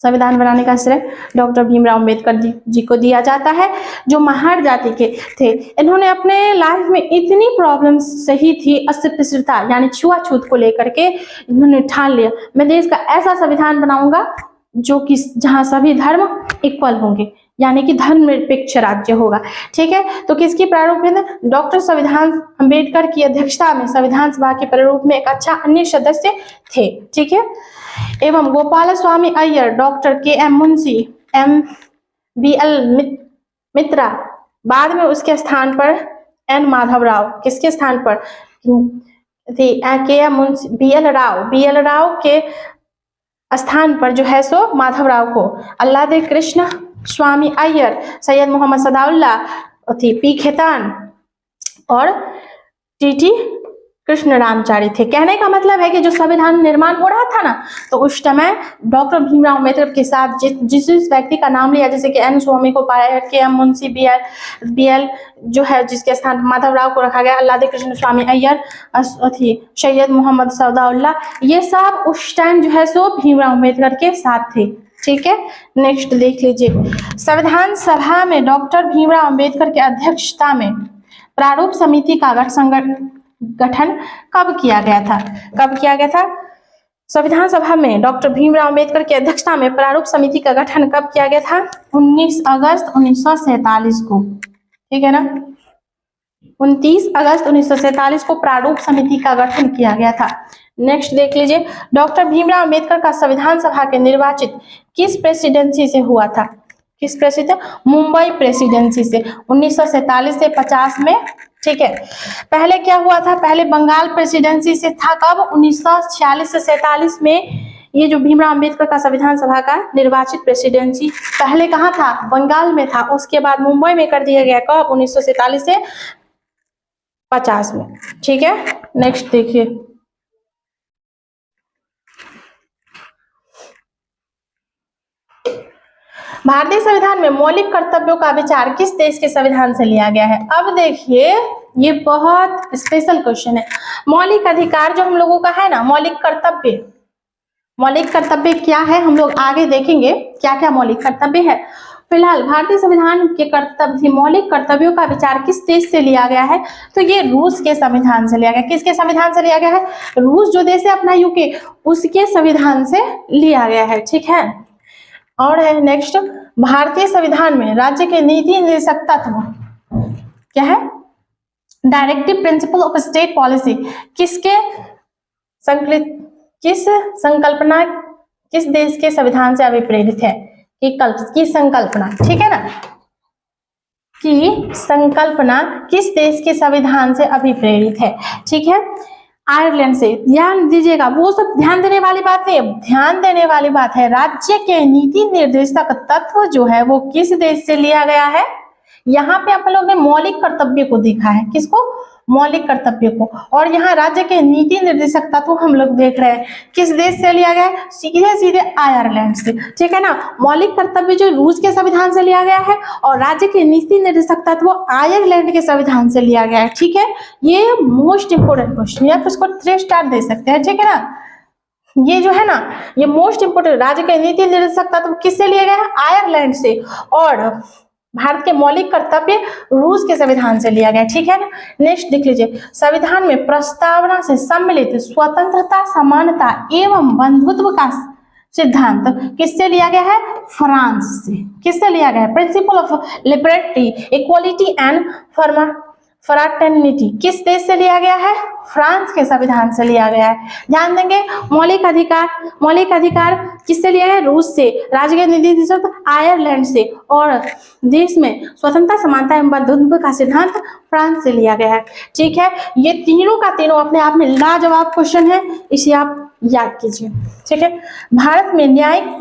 संविधान बनाने का श्रेय डॉक्टर भीमराव अंबेडकर जी को दिया जाता है, जो महार जाति के थे। इन्होंने अपने लाइफ में इतनी प्रॉब्लम्स सही थी, अस्पृश्यता यानी छुआछूत को लेकर के इन्होंने ठान लिया, मैं देश का ऐसा संविधान बनाऊंगा जो कि जहां सभी धर्म इक्वल होंगे, यानी कि धर्मनिरपेक्ष राज्य होगा। ठीक है। तो किसकी प्रारूप में? डॉक्टर संविधान अंबेडकर की अध्यक्षता में संविधान सभा के प्रारूप में एक अच्छा अन्य सदस्य थे। ठीक है। एवं Gopal Swami Ayyar, doctor KM Munshi, MBL Mitra, बाद में उसके स्थान पर N माधवराव, किसके स्थान पर? KM मुंशी, BL राव के स्थान पर जो है सो माधवराव को अल्लादे कृष्ण स्वामी अय्यर, सैयद मोहम्मद सदाउल्ला, P खेतान और TT कृष्ण रामचारी थे। कहने का मतलब है कि जो संविधान निर्माण हो रहा था ना, तो उस समय डॉक्टर भीमराव अंबेडकर के साथ जिस व्यक्ति का नाम लिया, जैसे कि N स्वामी को पाया, KM मुंशी, BL जो है जिसके स्थान माधवराव को रखा गया, अल्लादे कृष्ण स्वामी अय्यर, सैयद मोहम्मद सदाउल्ला, ये सब उस टाइम जो है सो भीमराव अंबेडकर के साथ थे। ठीक है। नेक्स्ट देख लीजिए, संविधान सभा में डॉक्टर भीमराव अंबेडकर की अध्यक्षता में प्रारूप समिति का गठन कब किया गया था? कब किया गया था? संविधान सभा में डॉक्टर भीमराव अंबेडकर की अध्यक्षता में प्रारूप समिति का गठन कब किया गया था? 19 अगस्त 1947 को। ठीक है ना। 29 अगस्त 1947 को प्रारूप समिति का गठन किया गया था। नेक्स्ट देख लीजिए, डॉक्टर भीमराव अंबेडकर का संविधान सभा के निर्वाचित किस प्रेसिडेंसी से हुआ था? किस प्रेसिडेंसी? मुंबई प्रेसिडेंसी से 1947 से 50 में। ठीक है। पहले क्या हुआ था? पहले बंगाल प्रेसिडेंसी से था। कब? 1946 से 47 में। ये जो भीमराव अंबेडकर का संविधान सभा का निर्वाचित प्रेसिडेंसी पहले कहाँ था? बंगाल में था। उसके बाद मुंबई में कर दिया गया। कब? 1947 से 50 में। ठीक है। नेक्स्ट देखिए, भारतीय संविधान में मौलिक कर्तव्यों का विचार किस देश के संविधान से लिया गया है? अब देखिए, ये बहुत स्पेशल क्वेश्चन है। मौलिक अधिकार जो हम लोगों का है ना, मौलिक कर्तव्य क्या है, हम लोग आगे देखेंगे क्या क्या मौलिक कर्तव्य है। फिलहाल भारतीय संविधान के कर्तव्य, मौलिक कर्तव्यों का विचार किस देश से लिया गया है? तो ये रूस के संविधान से लिया गया। किसके संविधान से लिया गया है? रूस जो देश है अपना यूके, उसके संविधान से लिया गया है। ठीक है। और है नेक्स्ट, भारतीय संविधान में राज्य के नीति निर्देशक तत्व क्या है? Directive principle of state policy किस संकल्पना, किस देश के संविधान से अभिप्रेरित है? की संकल्पना। ठीक है ना। की संकल्पना किस देश के संविधान से अभिप्रेरित है? ठीक है। आयरलैंड से। ध्यान दीजिएगा, वो सब ध्यान देने वाली बात नहीं है, ध्यान देने वाली बात है राज्य के नीति निर्देशक तत्व जो है वो किस देश से लिया गया है। यहाँ पे आप लोग ने मौलिक कर्तव्य को देखा है। किसको? मौलिक कर्तव्य को। और यहाँ राज्य के नीति निर्देशक तत्व हम लोग देख रहे हैं किस देश से लिया गया है, सीधे सीधे आयरलैंड से, ठीक है ना। मौलिक कर्तव्य जो रूस के संविधान से लिया गया है और राज्य के नीति निर्देशक तत्व आयरलैंड के संविधान से लिया गया है, ठीक है। ये मोस्ट इंपोर्टेंट क्वेश्चन, आप इसको 3 स्टार दे सकते हैं, ठीक है ना। ये जो है ना, ये मोस्ट इंपोर्टेंट, राज्य के नीति निर्देशक तत्व किससे लिए गए हैं, आयरलैंड से, और भारत के मौलिक कर्तव्य रूस के संविधान से लिया गया, ठीक है ना। नेक्स्ट देख लीजिए, संविधान में प्रस्तावना से सम्मिलित स्वतंत्रता, समानता एवं बंधुत्व का सिद्धांत किससे लिया गया है, फ्रांस से। किससे लिया गया है, principle of liberty, equality and fraternity किस देश से लिया गया है, फ्रांस के संविधान से लिया गया है। ध्यान देंगे, मौलिक अधिकार किससे लिया गया है, रूस से, राज्य के नीति निर्देशक आयरलैंड से, और देश में स्वतंत्रता, समानता एवं बंधुत्व का सिद्धांत फ्रांस से लिया गया है, ठीक है। ये तीनों का तीनों अपने आप में लाजवाब क्वेश्चन है, इसे आप याद कीजिए, ठीक है। भारत में न्यायिक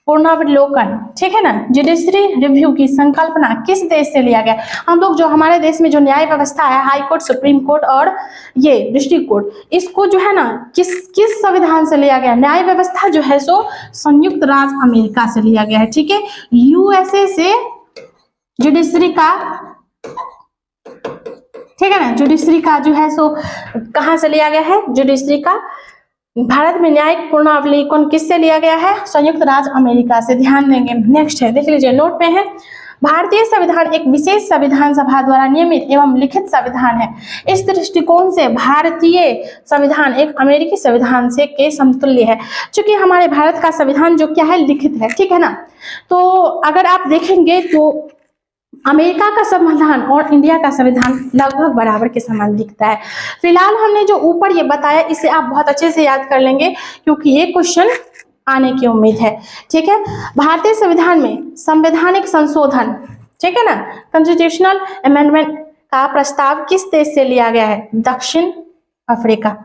पूर्णावलोकन, ठीक है ना, जुडिशरी रिव्यू की संकल्पना किस देश से लिया गया। हम लोग जो हमारे देश में जो न्याय व्यवस्था है, हाई कोर्ट, सुप्रीम कोर्ट और ये डिस्ट्रिक्ट कोर्ट, इसको जो है ना किस संविधान से लिया गया, न्याय व्यवस्था जो है सो संयुक्त राज्य अमेरिका से लिया गया है, ठीक है। यूएसए से जुडिशरी का, ठीक है ना, जुडिशरी का जो है सो कहां से लिया गया है, जुडिशरी का भारत में न्यायिक पूर्णावलोकन किससे लिया गया है, संयुक्त राज्य अमेरिका से। ध्यान देंगे। नेक्स्ट है, देख लीजिए, नोट में है, भारतीय संविधान एक विशेष संविधान सभा द्वारा नियमित एवं लिखित संविधान है। इस दृष्टिकोण से भारतीय संविधान एक अमेरिकी संविधान से के समतुल्य है, क्योंकि हमारे भारत का संविधान जो क्या है, लिखित है, ठीक है ना। तो अगर आप देखेंगे तो अमेरिका का संविधान और इंडिया का संविधान लगभग बराबर के समान दिखता है। फिलहाल हमने जो ऊपर ये बताया, इसे आप बहुत अच्छे से याद कर लेंगे, क्योंकि ये क्वेश्चन आने की उम्मीद है, ठीक है। भारतीय संविधान में संवैधानिक संशोधन, ठीक है ना, कॉन्स्टिट्यूशनल अमेंडमेंट का प्रस्ताव किस देश से लिया गया है, दक्षिण अफ्रीका।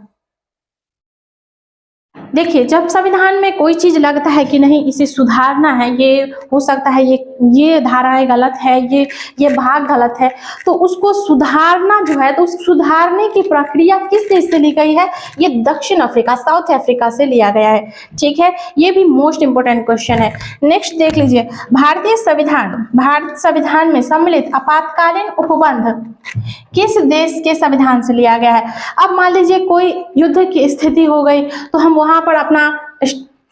देखिए, जब संविधान में कोई चीज लगता है कि नहीं इसे सुधारना है, ये हो सकता है ये धाराएं गलत है, ये भाग गलत है, तो उसको सुधारना जो है, तो उस सुधारने की प्रक्रिया किस देश से ली गई है, ये दक्षिण अफ्रीका, साउथ अफ्रीका से लिया गया है, ठीक है। ये भी मोस्ट इंपोर्टेंट क्वेश्चन है। नेक्स्ट देख लीजिए, भारत संविधान में सम्मिलित आपातकालीन उपबंध किस देश के संविधान से लिया गया है। अब मान लीजिए कोई युद्ध की स्थिति हो गई, तो हम वहां पर अपना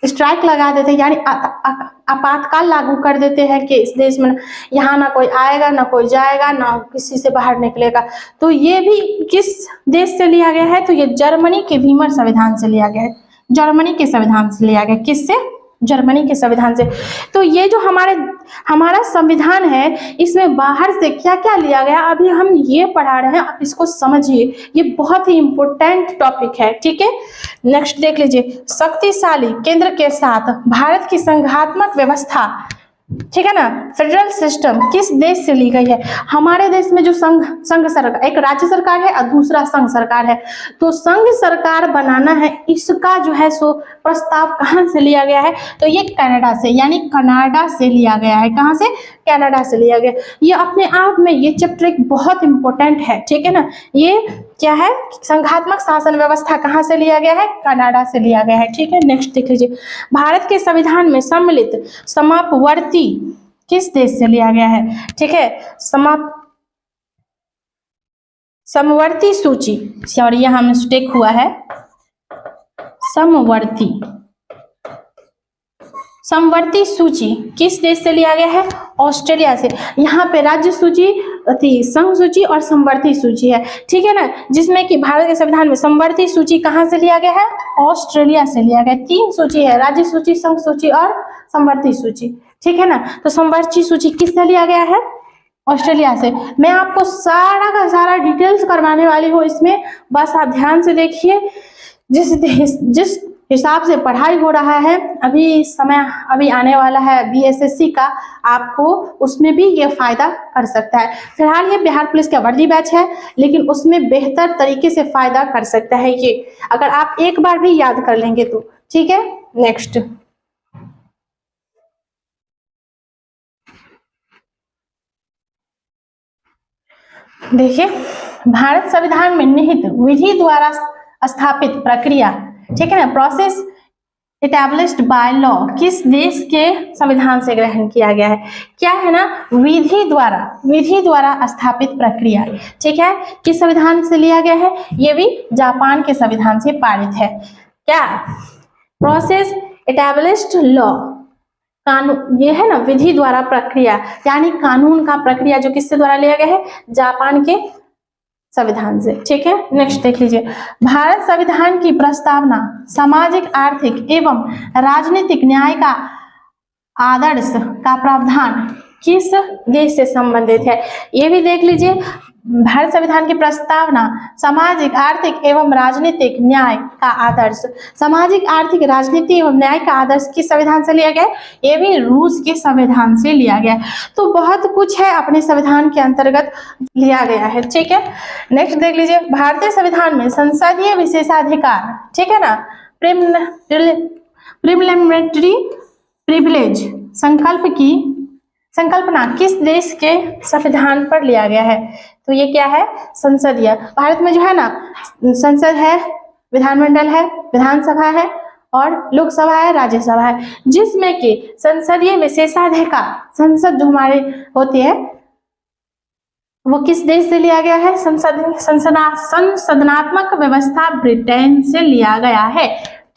स्ट्राइक लगा देते हैं, यानी आपातकाल लागू कर देते हैं कि इस देश में यहाँ ना कोई आएगा, ना कोई जाएगा, ना किसी से बाहर निकलेगा। तो ये भी किस देश से लिया गया है, तो ये जर्मनी के वीमर संविधान से लिया गया है, जर्मनी के संविधान से लिया गया। किससे, जर्मनी के संविधान से। तो ये जो हमारा संविधान है, इसमें बाहर से क्या क्या लिया गया, अभी हम ये पढ़ा रहे हैं, आप इसको समझिए, ये बहुत ही इंपॉर्टेंट टॉपिक है, ठीक है। नेक्स्ट देख लीजिए, शक्तिशाली केंद्र के साथ भारत की संघात्मक व्यवस्था, ठीक है ना, फेडरल सिस्टम किस देश से ली गई है। हमारे देश में जो संघ सरकार, एक राज्य सरकार है और दूसरा संघ सरकार है, तो संघ सरकार बनाना है, इसका जो है सो प्रस्ताव कहां से लिया गया है, तो ये कनाडा से, यानी कनाडा से लिया गया है। कहां से, कनाडा से लिया गया। ये अपने आप में ये चैप्टर एक बहुत इंपॉर्टेंट है, ठीक है ना। ये क्या है, संघात्मक शासन व्यवस्था कहां से लिया गया है, कनाडा से लिया गया है, ठीक है। नेक्स्ट देख लीजिए, भारत के संविधान में सम्मिलित समापवर्ती किस देश से लिया गया है, ठीक है। समवर्ती सूची, सॉरी यहाँ मिस्टेक हुआ है, समवर्ती सूची किस देश से लिया गया है, ऑस्ट्रेलिया से। यहाँ पे राज्य सूची थी, संघ सूची और समवर्ती सूची है, ठीक है ना, जिसमें कि भारत के संविधान में समवर्ती सूची कहाँ से लिया गया है, ऑस्ट्रेलिया से लिया गया। 3 सूची है, राज्य सूची, संघ सूची और समवर्ती सूची, ठीक है ना। तो समवर्ती सूची किससे लिया गया है, ऑस्ट्रेलिया से। मैं आपको सारा का सारा डिटेल्स करवाने वाली हूँ इसमें, बस आप ध्यान से देखिए। जिस हिसाब से पढ़ाई हो रहा है, अभी आने वाला है बीएसएससी का, आपको उसमें भी ये फायदा कर सकता है। फिलहाल ये बिहार पुलिस का वर्दी बैच है, लेकिन उसमें बेहतर तरीके से फायदा कर सकता है ये, अगर आप एक बार भी याद कर लेंगे तो, ठीक है। नेक्स्ट देखिए, भारत संविधान में निहित विधि द्वारा स्थापित प्रक्रिया, ठीक है ना, प्रोसेस एस्टैब्लिश्ड बाय लॉ किस देश के संविधान से ग्रहण किया गया है? क्या है ना, विधि द्वारा स्थापित प्रक्रिया, ठीक है, किस संविधान से लिया गया है? ये भी जापान के संविधान से पारित है। क्या? प्रोसेस एस्टैब्लिश्ड लॉ, कानून, ये है ना विधि द्वारा प्रक्रिया, यानी कानून का प्रक्रिया जो किससे द्वारा लिया गया है? जापान के संविधान से, ठीक है। नेक्स्ट देख लीजिए, भारत संविधान की प्रस्तावना सामाजिक, आर्थिक एवं राजनीतिक न्याय का आदर्श का प्रावधान किस देश से संबंधित है? ये भी देख लीजिए, भारत संविधान की प्रस्तावना सामाजिक, आर्थिक एवं राजनीतिक न्याय का आदर्श, सामाजिक, आर्थिक, राजनीति एवं न्याय का आदर्श किस संविधान से लिया गया है? ये भी रूस के संविधान से लिया गया है। तो बहुत कुछ है अपने संविधान के अंतर्गत लिया गया है, ठीक है। नेक्स्ट देख लीजिए, भारतीय संविधान में संसदीय विशेषाधिकार, ठीक है ना, प्रिविलेमेंट्री प्रिविलेज संकल्पना किस देश के संविधान पर लिया गया है? तो ये क्या है? संसदीय। भारत में जो है ना संसद है, विधानमंडल है, विधानसभा है और लोकसभा है, राज्यसभा है, जिसमें कि संसदीय विशेषाधिकार, संसद जो हमारे होती है वो किस देश से लिया गया है? संसदनात्मक व्यवस्था ब्रिटेन से लिया गया है,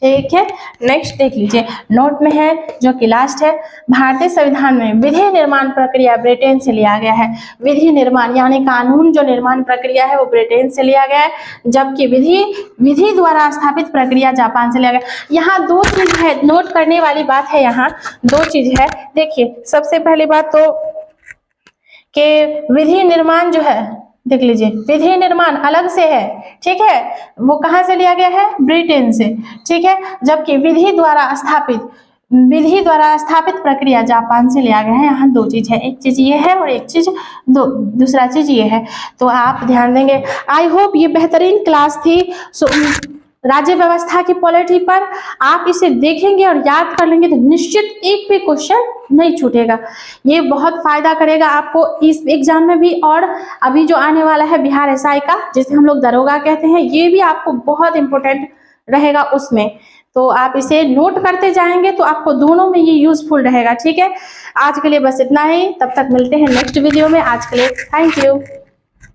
ठीक है। नेक्स्ट देख लीजिए, नोट में है जो कि लास्ट है, भारतीय संविधान में विधि निर्माण प्रक्रिया ब्रिटेन से लिया गया है। विधि निर्माण यानी कानून जो निर्माण प्रक्रिया है वो ब्रिटेन से लिया गया है, जबकि विधि द्वारा स्थापित प्रक्रिया जापान से लिया गया। यहाँ दो चीज है, नोट करने वाली बात है, यहाँ दो चीज है। देखिए, सबसे पहली बात तो कि विधि निर्माण जो है, देख लीजिए, विधि निर्माण अलग से है, ठीक है, वो कहाँ से लिया गया है? ब्रिटेन से, ठीक है, जबकि विधि द्वारा स्थापित प्रक्रिया जापान से लिया गया है। यहाँ दो चीज है, एक चीज ये है और एक चीज दूसरा चीज ये है, तो आप ध्यान देंगे। आई होप ये बेहतरीन क्लास थी राज्य व्यवस्था की पॉलिटी पर। आप इसे देखेंगे और याद कर लेंगे तो निश्चित एक भी क्वेश्चन नहीं छूटेगा। ये बहुत फायदा करेगा आपको इस एग्जाम में भी, और अभी जो आने वाला है बिहार एसआई का, जिसे हम लोग दरोगा कहते हैं, ये भी आपको बहुत इंपॉर्टेंट रहेगा उसमें। तो आप इसे नोट करते जाएंगे तो आपको दोनों में ये यूजफुल रहेगा, ठीक है। आज के लिए बस इतना ही, तब तक मिलते हैं नेक्स्ट वीडियो में। आज के लिए थैंक यू।